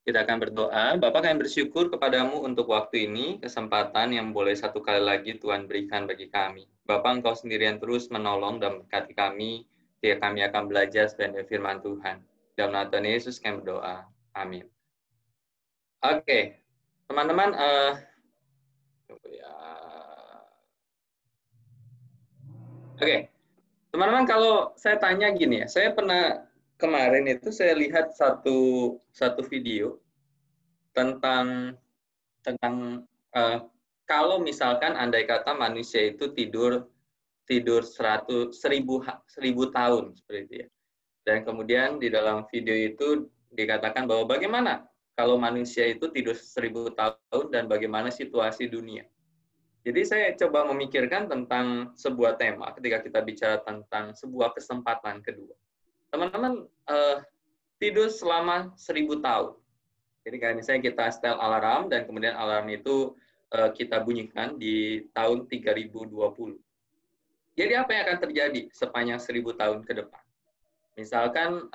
Kita akan berdoa. Bapak, kami bersyukur kepadamu untuk waktu ini, kesempatan yang boleh satu kali lagi Tuhan berikan bagi kami. Bapak, Engkau sendirian terus menolong dan memberkati kami, ketika kami akan belajar sebenarnya firman Tuhan. Dalam nama Tuhan Yesus kami berdoa. Amin. Oke, teman-teman, teman-teman, kalau saya tanya gini ya, saya pernah kemarin itu saya lihat satu video tentang kalau misalkan andai kata manusia itu tidur 1000 tahun seperti itu ya. Dan kemudian di dalam video itu dikatakan bahwa bagaimana kalau manusia itu tidur 1000 tahun dan bagaimana situasi dunia. Jadi saya coba memikirkan tentang sebuah tema ketika kita bicara tentang sebuah kesempatan kedua. Teman-teman, tidur selama 1000 tahun. Jadi kayak misalnya kita setel alarm dan kemudian alarm itu kita bunyikan di tahun 3020. Jadi apa yang akan terjadi sepanjang 1000 tahun ke depan? Misalkan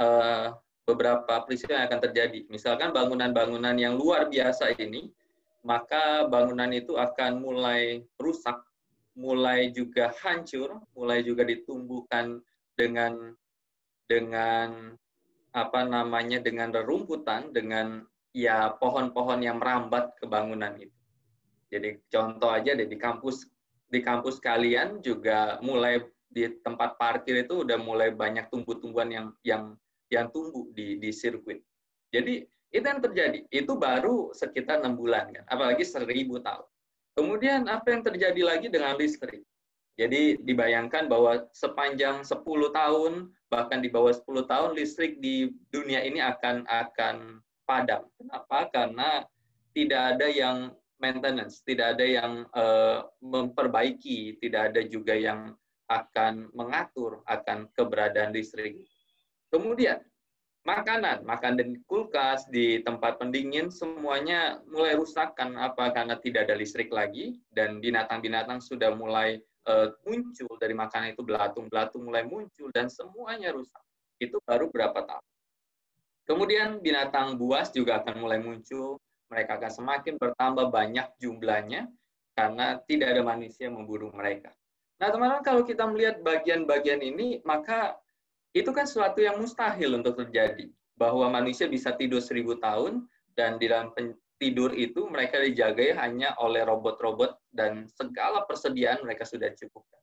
beberapa peristiwa yang akan terjadi. Misalkan bangunan-bangunan yang luar biasa ini, maka bangunan itu akan mulai rusak, mulai juga hancur, mulai juga ditumbuhkan dengan dengan rerumputan, dengan ya pohon-pohon yang merambat ke bangunan itu. Jadi contoh aja di kampus kalian juga mulai di tempat parkir itu udah mulai banyak tumbuh-tumbuhan yang tumbuh di sirkuit. Jadi itu yang terjadi. Itu baru sekitar 6 bulan kan, apalagi 1000 tahun. Kemudian apa yang terjadi lagi dengan listrik? Jadi dibayangkan bahwa sepanjang 10 tahun, bahkan di bawah 10 tahun, listrik di dunia ini akan padam. Kenapa? Karena tidak ada yang maintenance, tidak ada yang memperbaiki, tidak ada juga yang akan mengatur akan keberadaan listrik. Kemudian, makanan di kulkas, di tempat pendingin, semuanya mulai rusak karena tidak ada listrik lagi, dan binatang-binatang sudah mulai muncul dari makanan itu, belatung-belatung mulai muncul, dan semuanya rusak. Itu baru berapa tahun. Kemudian binatang buas juga akan mulai muncul, mereka akan semakin bertambah banyak jumlahnya, karena tidak ada manusia memburu mereka. Nah teman-teman, kalau kita melihat bagian-bagian ini, maka itu kan sesuatu yang mustahil untuk terjadi, bahwa manusia bisa tidur 1000 tahun, dan di dalam tidur itu mereka dijagai hanya oleh robot-robot dan segala persediaan mereka sudah cukupkan.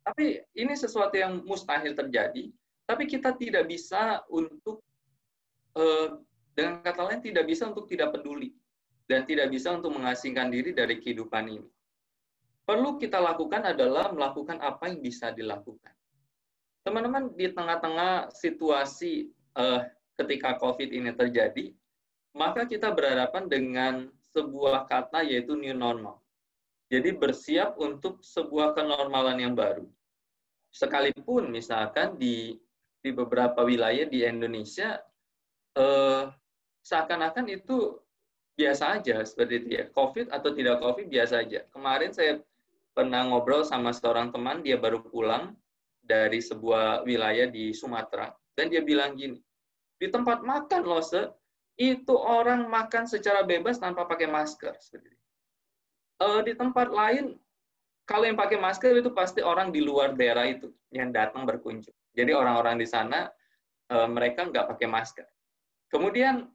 Tapi ini sesuatu yang mustahil terjadi, tapi kita tidak bisa untuk, dengan kata lain, tidak bisa untuk tidak peduli, dan tidak bisa untuk mengasingkan diri dari kehidupan ini. Perlu kita lakukan adalah melakukan apa yang bisa dilakukan. Teman-teman, di tengah-tengah situasi ketika COVID ini terjadi, maka kita berhadapan dengan sebuah kata, yaitu new normal. Jadi bersiap untuk sebuah kenormalan yang baru. Sekalipun misalkan di beberapa wilayah di Indonesia, seakan-akan itu biasa aja seperti itu ya. COVID atau tidak COVID biasa aja. Kemarin saya pernah ngobrol sama seorang teman, dia baru pulang dari sebuah wilayah di Sumatera, dan dia bilang gini, di tempat makan loh, itu orang makan secara bebas tanpa pakai masker. Di tempat lain, kalau yang pakai masker itu pasti orang di luar daerah itu yang datang berkunjung. Jadi orang-orang di sana mereka nggak pakai masker. Kemudian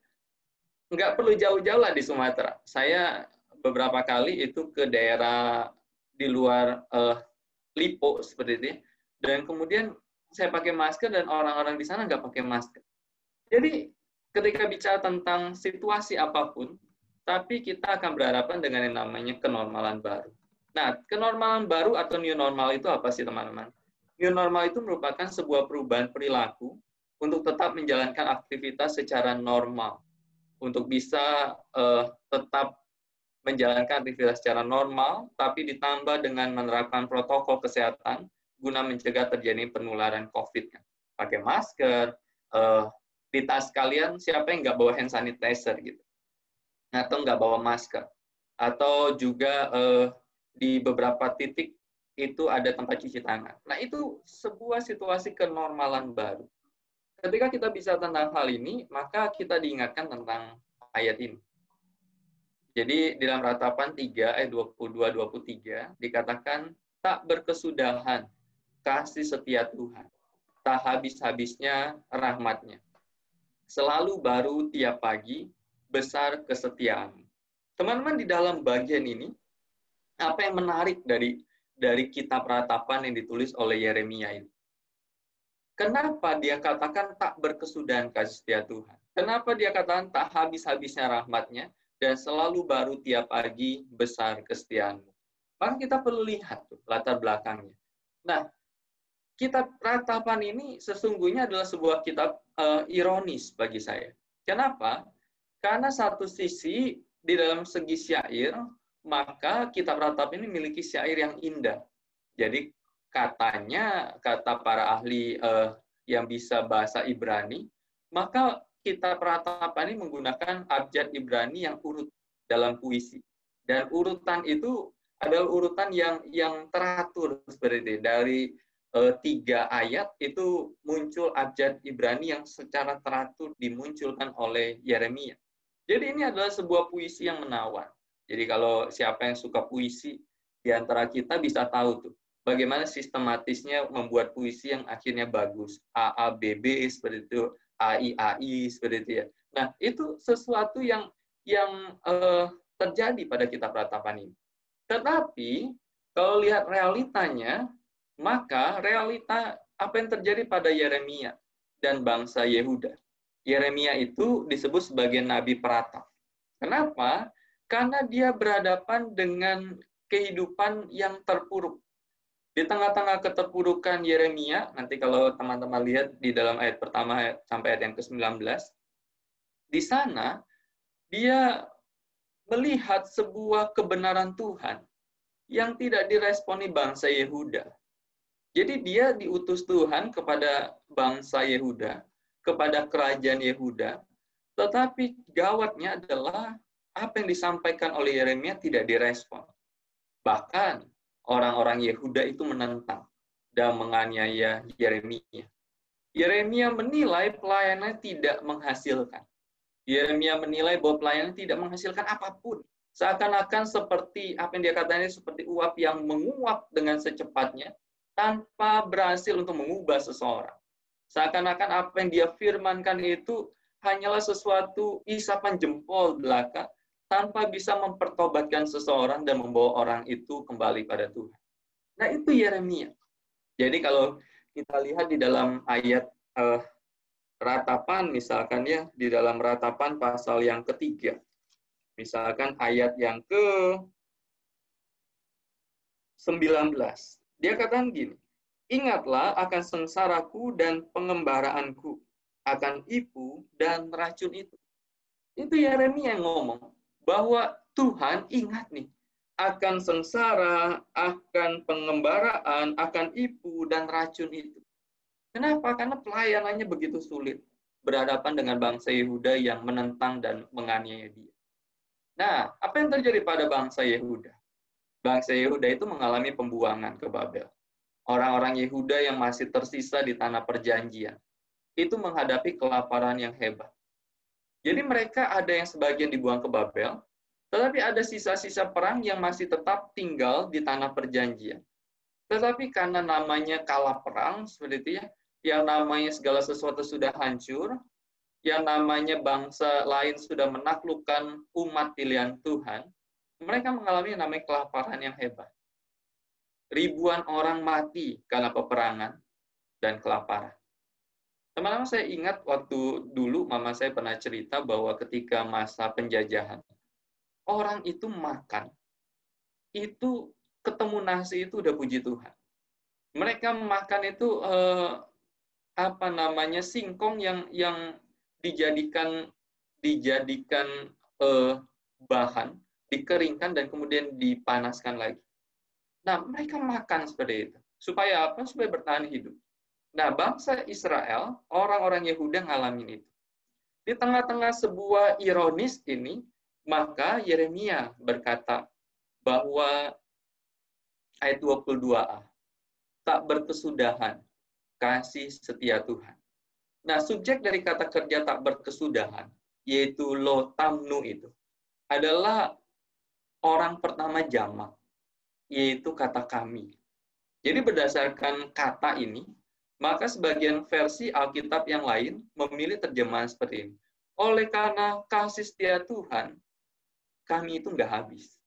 nggak perlu jauh-jauh lah di Sumatera. Saya beberapa kali itu ke daerah di luar Lipo seperti itu, dan kemudian saya pakai masker dan orang-orang di sana nggak pakai masker. Jadi ketika bicara tentang situasi apapun, tapi kita akan berhadapan dengan yang namanya kenormalan baru. Nah, kenormalan baru atau new normal itu apa sih teman-teman? New normal itu merupakan sebuah perubahan perilaku untuk tetap menjalankan aktivitas secara normal, untuk bisa tetap menjalankan aktivitas secara normal, tapi ditambah dengan menerapkan protokol kesehatan guna mencegah terjadi penularan COVID. Pakai masker, di tas kalian siapa yang nggak bawa hand sanitizer gitu, atau nggak bawa masker, atau juga di beberapa titik itu ada tempat cuci tangan. Nah itu sebuah situasi kenormalan baru. Ketika kita bisa tentang hal ini, maka kita diingatkan tentang ayat ini. Jadi dalam Ratapan 3 ayat 22-23 dikatakan tak berkesudahan kasih setia Tuhan, tak habis-habisnya rahmat-Nya. Selalu baru tiap pagi, besar kesetiaan. Teman-teman, di dalam bagian ini apa yang menarik dari kitab Ratapan yang ditulis oleh Yeremia ini? Kenapa dia katakan tak berkesudahan kasih setia Tuhan? Kenapa dia katakan tak habis-habisnya rahmat-Nya? Dan selalu baru tiap pagi besar kesetiaanmu. Maka kita perlu lihat tuh, latar belakangnya. Nah, kitab Ratapan ini sesungguhnya adalah sebuah kitab ironis bagi saya. Kenapa? Karena satu sisi di dalam segi syair, maka kitab Ratapan ini memiliki syair yang indah. Jadi katanya, kata para ahli yang bisa bahasa Ibrani, maka kitab Ratapan ini menggunakan abjad Ibrani yang urut dalam puisi. Dan urutan itu adalah urutan yang teratur seperti itu. Dari 3 ayat itu muncul abjad Ibrani yang secara teratur dimunculkan oleh Yeremia. Jadi ini adalah sebuah puisi yang menawan. Jadi kalau siapa yang suka puisi di antara kita bisa tahu tuh bagaimana sistematisnya membuat puisi yang akhirnya bagus. AABB seperti itu, AI seperti itu ya. Nah, itu sesuatu yang terjadi pada kitab Ratapan ini. Tetapi kalau lihat realitanya, maka realita apa yang terjadi pada Yeremia dan bangsa Yehuda. Yeremia itu disebut sebagai nabi peratap. Kenapa? Karena dia berhadapan dengan kehidupan yang terpuruk. Di tengah-tengah keterpurukan Yeremia, nanti kalau teman-teman lihat di dalam ayat pertama sampai ayat yang ke-19, di sana dia melihat sebuah kebenaran Tuhan yang tidak diresponi bangsa Yehuda. Jadi dia diutus Tuhan kepada bangsa Yehuda, kepada kerajaan Yehuda, tetapi gawatnya adalah apa yang disampaikan oleh Yeremia tidak direspon. Bahkan orang-orang Yehuda itu menentang dan menganiaya Yeremia. Yeremia menilai pelayanannya tidak menghasilkan. Yeremia menilai bahwa pelayanan tidak menghasilkan apapun. Seakan-akan seperti apa yang dia katakan seperti uap yang menguap dengan secepatnya tanpa berhasil untuk mengubah seseorang. Seakan-akan apa yang dia firmankan itu hanyalah sesuatu isapan jempol belaka tanpa bisa mempertobatkan seseorang dan membawa orang itu kembali pada Tuhan. Nah, itu Yeremia. Jadi kalau kita lihat di dalam ayat Ratapan, misalkan ya, di dalam Ratapan pasal yang ketiga. Misalkan ayat yang ke-19. Dia katakan gini, ingatlah akan sengsaraku dan pengembaraanku, akan ipu dan racun itu. Itu Yeremia yang ngomong, bahwa Tuhan ingat nih, akan sengsara, akan pengembaraan, akan ipu dan racun itu. Kenapa? Karena pelayanannya begitu sulit berhadapan dengan bangsa Yehuda yang menentang dan menganiaya dia. Nah, apa yang terjadi pada bangsa Yehuda? Bangsa Yehuda itu mengalami pembuangan ke Babel. Orang-orang Yehuda yang masih tersisa di tanah perjanjian itu menghadapi kelaparan yang hebat. Jadi mereka ada yang sebagian dibuang ke Babel, tetapi ada sisa-sisa perang yang masih tetap tinggal di tanah perjanjian. Tetapi karena namanya kalah perang, seperti itu ya, yang namanya segala sesuatu sudah hancur, yang namanya bangsa lain sudah menaklukkan umat pilihan Tuhan, mereka mengalami yang namanya kelaparan yang hebat. Ribuan orang mati karena peperangan dan kelaparan. Teman-teman, saya ingat waktu dulu mama saya pernah cerita bahwa ketika masa penjajahan, orang itu makan, itu ketemu nasi itu udah puji Tuhan. Mereka makan itu singkong yang dijadikan bahan, dikeringkan dan kemudian dipanaskan lagi. Nah, mereka makan seperti itu. Supaya apa? Supaya bertahan hidup. Nah, bangsa Israel, orang-orang Yehuda ngalamin itu. Di tengah-tengah sebuah ironis ini, maka Yeremia berkata bahwa ayat 22a, tak berkesudahan kasih setia Tuhan. Nah, subjek dari kata kerja tak berkesudahan yaitu lo tamnu itu, adalah orang pertama jamak, yaitu kata kami. Jadi berdasarkan kata ini, maka sebagian versi Alkitab yang lain memilih terjemahan seperti ini. Oleh karena kasih setia Tuhan, kami itu nggak habis.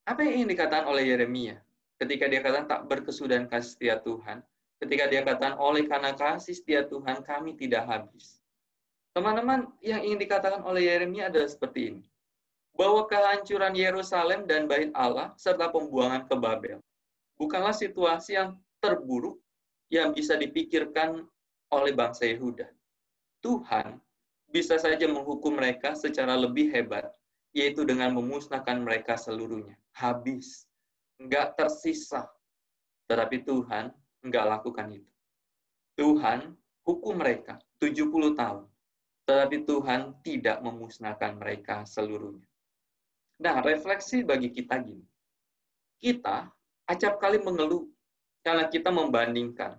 Apa yang ingin dikatakan oleh Yeremia? Ketika dia katakan tak berkesudahan kasih setia Tuhan, ketika dia katakan oleh karena kasih setia Tuhan, kami tidak habis. Teman-teman, yang ingin dikatakan oleh Yeremia adalah seperti ini. Bahwa kehancuran Yerusalem dan Bait Allah serta pembuangan ke Babel bukanlah situasi yang terburuk yang bisa dipikirkan oleh bangsa Yehuda. Tuhan bisa saja menghukum mereka secara lebih hebat, yaitu dengan memusnahkan mereka seluruhnya. Habis. Nggak tersisa. Tetapi Tuhan nggak lakukan itu. Tuhan hukum mereka 70 tahun. Tetapi Tuhan tidak memusnahkan mereka seluruhnya. Nah, refleksi bagi kita gini. Kita acap kali mengeluh karena kita membandingkan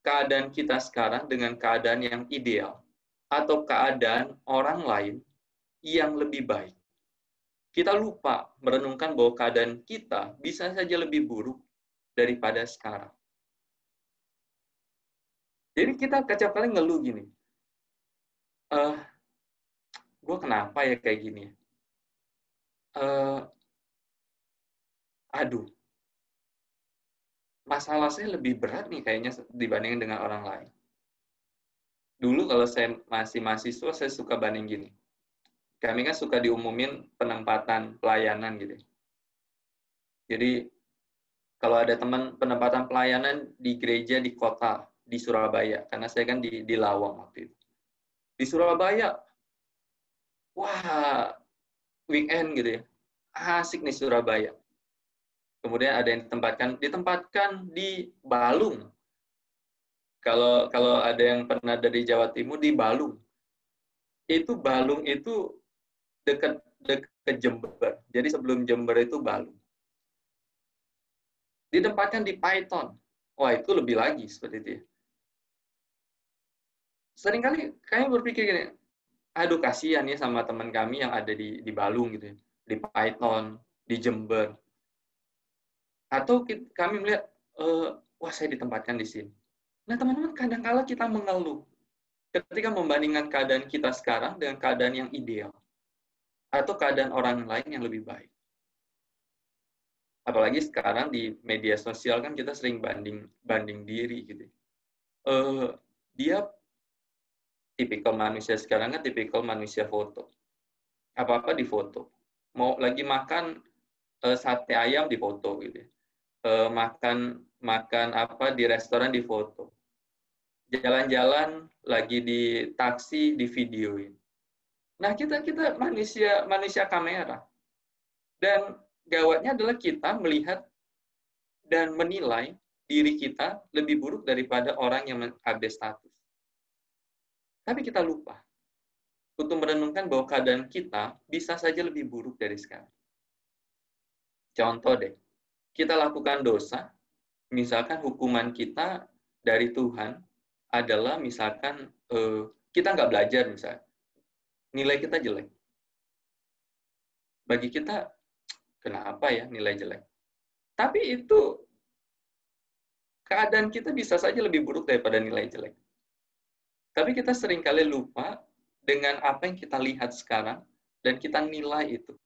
keadaan kita sekarang dengan keadaan yang ideal atau keadaan orang lain yang lebih baik. Kita lupa merenungkan bahwa keadaan kita bisa saja lebih buruk daripada sekarang. Jadi kita acap kali ngeluh gini, gue kenapa ya kayak gini? Aduh, masalah saya lebih berat nih kayaknya dibandingin dengan orang lain. Dulu kalau saya masih mahasiswa, saya suka banding gini. Kami kan suka diumumin penempatan pelayanan gitu. Jadi kalau ada teman penempatan pelayanan di gereja di kota, di Surabaya, karena saya kan di Lawang waktu itu. Di Surabaya, wah, weekend gitu ya. Asik nih Surabaya. Kemudian ada yang ditempatkan di Balung. Kalau ada yang pernah dari Jawa Timur, di Balung. Balung itu dekat Jember. Jadi sebelum Jember itu Balung. Ditempatkan di Python. Wah, itu lebih lagi seperti itu ya. Seringkali kami berpikir gini, aduh kasihan ya sama teman kami yang ada di Balung gitu ya, di Python, di Jember. Atau kami melihat, wah saya ditempatkan di sini. Nah teman-teman, kadang-kala kita mengeluh ketika membandingkan keadaan kita sekarang dengan keadaan yang ideal. Atau keadaan orang lain yang lebih baik. Apalagi sekarang di media sosial kan kita sering banding diri gitu. Dia tipikal manusia sekarang kan tipikal manusia foto. Apa-apa difoto. Mau lagi makan sate ayam difoto gitu. Makan apa di restoran difoto. Jalan-jalan lagi di taksi di videoin. Nah, kita manusia kamera. Dan gawatnya adalah kita melihat dan menilai diri kita lebih buruk daripada orang yang update status. Tapi kita lupa untuk merenungkan bahwa keadaan kita bisa saja lebih buruk dari sekarang. Contoh deh, kita lakukan dosa, misalkan hukuman kita dari Tuhan adalah misalkan kita nggak belajar misalnya, nilai kita jelek. Bagi kita, kenapa ya nilai jelek? Tapi itu keadaan kita bisa saja lebih buruk daripada nilai jelek. Tapi kita seringkali lupa dengan apa yang kita lihat sekarang dan kita nilai itu.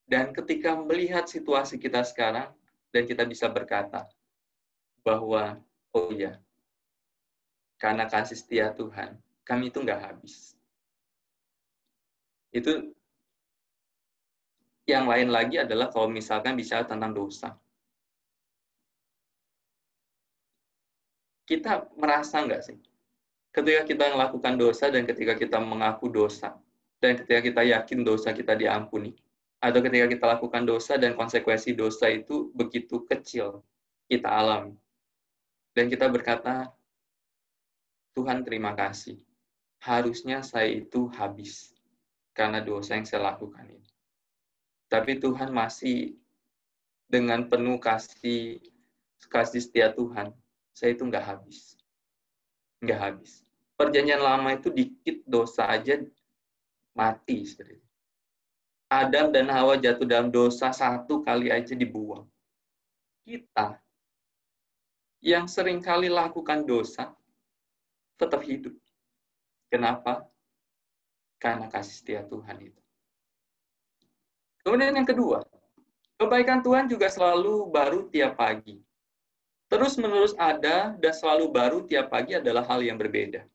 Dan ketika melihat situasi kita sekarang dan kita bisa berkata bahwa, oh iya, karena kasih setia Tuhan, kami itu nggak habis. Itu yang lain lagi adalah kalau misalkan bicara tentang dosa. Kita merasa nggak sih? Ketika kita melakukan dosa dan ketika kita mengaku dosa, dan ketika kita yakin dosa kita diampuni, atau ketika kita lakukan dosa dan konsekuensi dosa itu begitu kecil kita alami. Dan kita berkata, Tuhan terima kasih. Harusnya saya itu habis karena dosa yang saya lakukan ini. Tapi Tuhan masih dengan penuh kasih setia Tuhan, saya itu nggak habis. Nggak habis. Perjanjian lama itu dikit dosa aja mati. Seperti itu. Adam dan Hawa jatuh dalam dosa satu kali aja dibuang. Kita yang sering kali lakukan dosa tetap hidup. Kenapa? Karena kasih setia Tuhan itu. Kemudian yang kedua, kebaikan Tuhan juga selalu baru tiap pagi. Terus-menerus ada dan selalu baru tiap pagi adalah hal yang berbeda.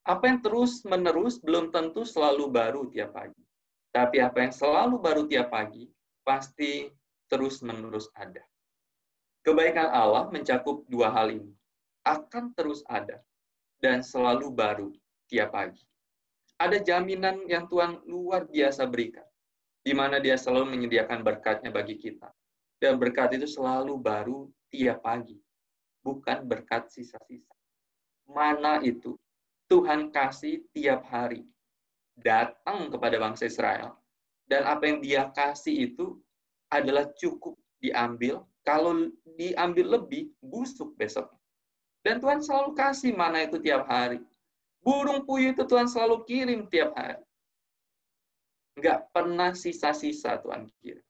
Apa yang terus-menerus belum tentu selalu baru tiap pagi. Tapi apa yang selalu baru tiap pagi, pasti terus-menerus ada. Kebaikan Allah mencakup dua hal ini. Akan terus ada dan selalu baru tiap pagi. Ada jaminan yang Tuhan luar biasa berikan, di mana Dia selalu menyediakan berkat-Nya bagi kita. Dan berkat itu selalu baru tiap pagi. Bukan berkat sisa-sisa. Mana itu? Tuhan kasih tiap hari. Datang kepada bangsa Israel. Dan apa yang Dia kasih itu adalah cukup diambil. Kalau diambil lebih, busuk besok. Dan Tuhan selalu kasih mana itu tiap hari. Burung puyuh itu Tuhan selalu kirim tiap hari. Nggak pernah sisa-sisa Tuhan kirim.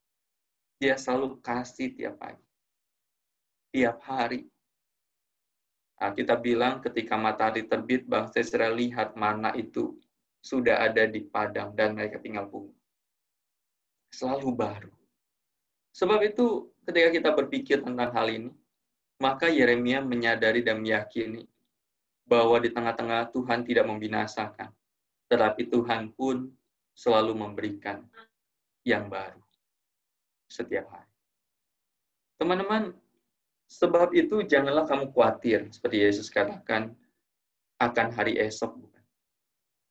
Dia selalu kasih tiap pagi. Tiap hari. Nah, kita bilang ketika matahari terbit, bangsa Israel lihat mana itu sudah ada di padang dan mereka tinggal pungut. Selalu baru. Sebab itu ketika kita berpikir tentang hal ini, maka Yeremia menyadari dan meyakini bahwa di tengah-tengah Tuhan tidak membinasakan, tetapi Tuhan pun selalu memberikan yang baru setiap hari. Teman-teman, sebab itu janganlah kamu khawatir, seperti Yesus katakan, akan hari esok.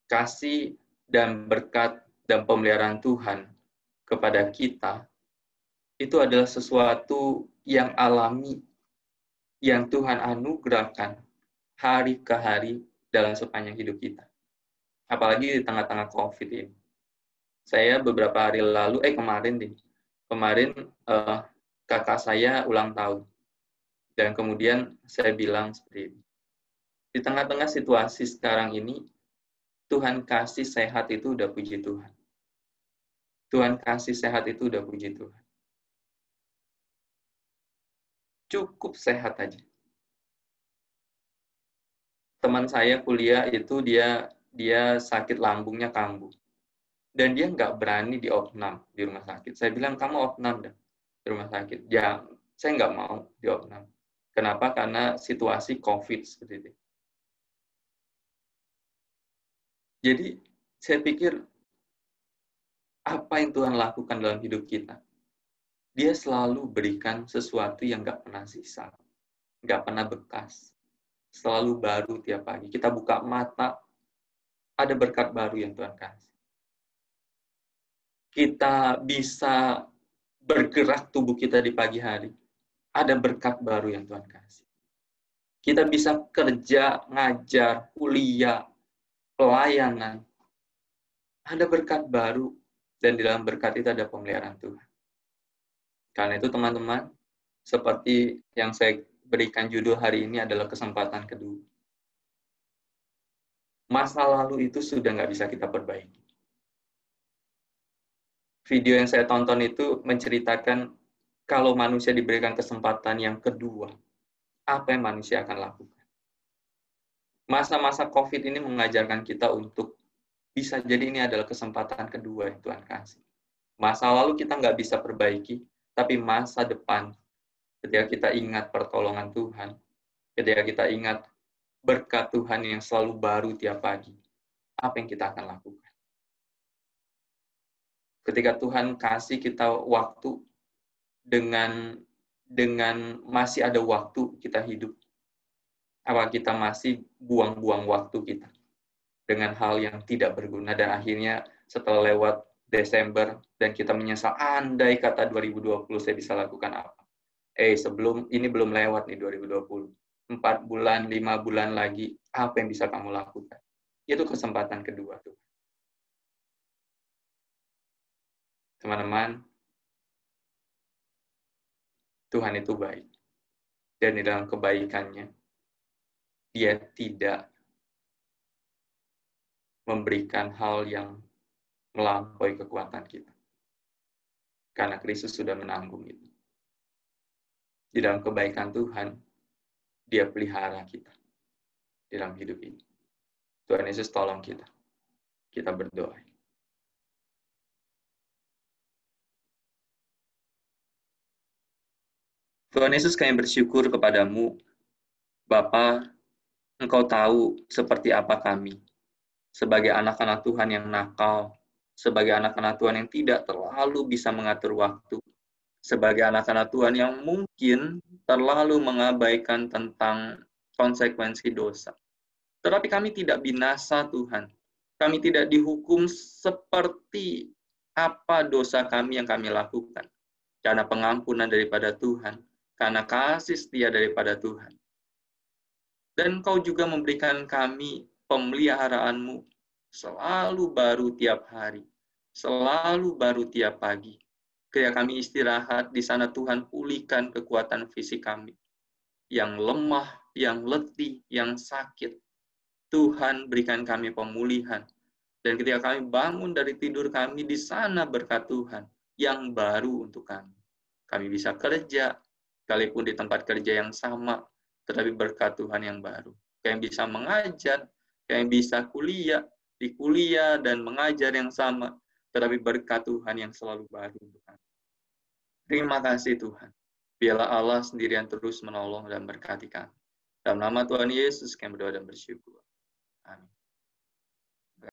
Kasih dan berkat dan pemeliharaan Tuhan kepada kita, itu adalah sesuatu yang alami, yang Tuhan anugerahkan hari ke hari dalam sepanjang hidup kita. Apalagi di tengah-tengah COVID ini. Saya beberapa hari lalu, kemarin kakak saya ulang tahun. Dan kemudian saya bilang seperti ini. Di tengah-tengah situasi sekarang ini, Tuhan kasih sehat itu udah puji Tuhan. Tuhan kasih sehat itu udah puji Tuhan. Cukup sehat aja. Teman saya kuliah itu dia sakit lambungnya kambuh. Dan dia nggak berani diopnam di rumah sakit. Saya bilang, kamu opnam dah di rumah sakit. Ya, saya nggak mau diopnam. Kenapa? Karena situasi COVID seperti itu. Jadi, saya pikir, apa yang Tuhan lakukan dalam hidup kita? Dia selalu berikan sesuatu yang nggak pernah sisa. Nggak pernah bekas. Selalu baru tiap pagi. Kita buka mata, ada berkat baru yang Tuhan kasih. Kita bisa bergerak tubuh kita di pagi hari. Ada berkat baru yang Tuhan kasih. Kita bisa kerja, ngajar, kuliah, pelayanan. Ada berkat baru, dan di dalam berkat itu ada pemeliharaan Tuhan. Karena itu teman-teman, seperti yang saya berikan judul hari ini adalah kesempatan kedua. Masa lalu itu sudah nggak bisa kita perbaiki. Video yang saya tonton itu menceritakan kalau manusia diberikan kesempatan yang kedua, apa yang manusia akan lakukan. Masa-masa COVID ini mengajarkan kita untuk bisa jadi ini adalah kesempatan kedua yang Tuhan kasih. Masa lalu kita nggak bisa perbaiki, tapi masa depan, ketika kita ingat pertolongan Tuhan, ketika kita ingat berkat Tuhan yang selalu baru tiap pagi, apa yang kita akan lakukan? Ketika Tuhan kasih kita waktu dengan masih ada waktu kita hidup, apa kita masih buang-buang waktu kita dengan hal yang tidak berguna, dan akhirnya setelah lewat Desember dan kita menyesal, andai kata 2020 saya bisa lakukan apa. Sebelum ini belum lewat nih 2020. 4 bulan, 5 bulan lagi, apa yang bisa kamu lakukan? Itu kesempatan kedua tuh. Teman-teman, Tuhan itu baik. Dan di dalam kebaikannya, Dia tidak memberikan hal yang melampaui kekuatan kita. Karena Kristus sudah menanggung itu. Di dalam kebaikan Tuhan, Dia pelihara kita di dalam hidup ini. Tuhan Yesus tolong kita. Kita berdoa. Tuhan Yesus, kami bersyukur kepadamu, Bapa, Engkau tahu seperti apa kami, sebagai anak-anak Tuhan yang nakal, sebagai anak-anak Tuhan yang tidak terlalu bisa mengatur waktu, sebagai anak-anak Tuhan yang mungkin terlalu mengabaikan tentang konsekuensi dosa. Tetapi kami tidak binasa, Tuhan. Kami tidak dihukum seperti apa dosa kami yang kami lakukan. Karena pengampunan daripada Tuhan, karena kasih setia daripada Tuhan. Dan Engkau juga memberikan kami pemeliharaanmu selalu baru tiap hari, selalu baru tiap pagi. Ketika kami istirahat, di sana Tuhan pulihkan kekuatan fisik kami. Yang lemah, yang letih, yang sakit. Tuhan berikan kami pemulihan. Dan ketika kami bangun dari tidur kami, di sana berkat Tuhan yang baru untuk kami. Kami bisa kerja, sekalipun di tempat kerja yang sama, tetapi berkat Tuhan yang baru. Kami bisa mengajar, kami bisa kuliah, di kuliah dan mengajar yang sama, tetapi berkat Tuhan yang selalu baru untuk kami. Terima kasih Tuhan. Biarlah Allah sendirian terus menolong dan berkati kami. Dalam nama Tuhan Yesus kami berdoa dan bersyukur. Amin.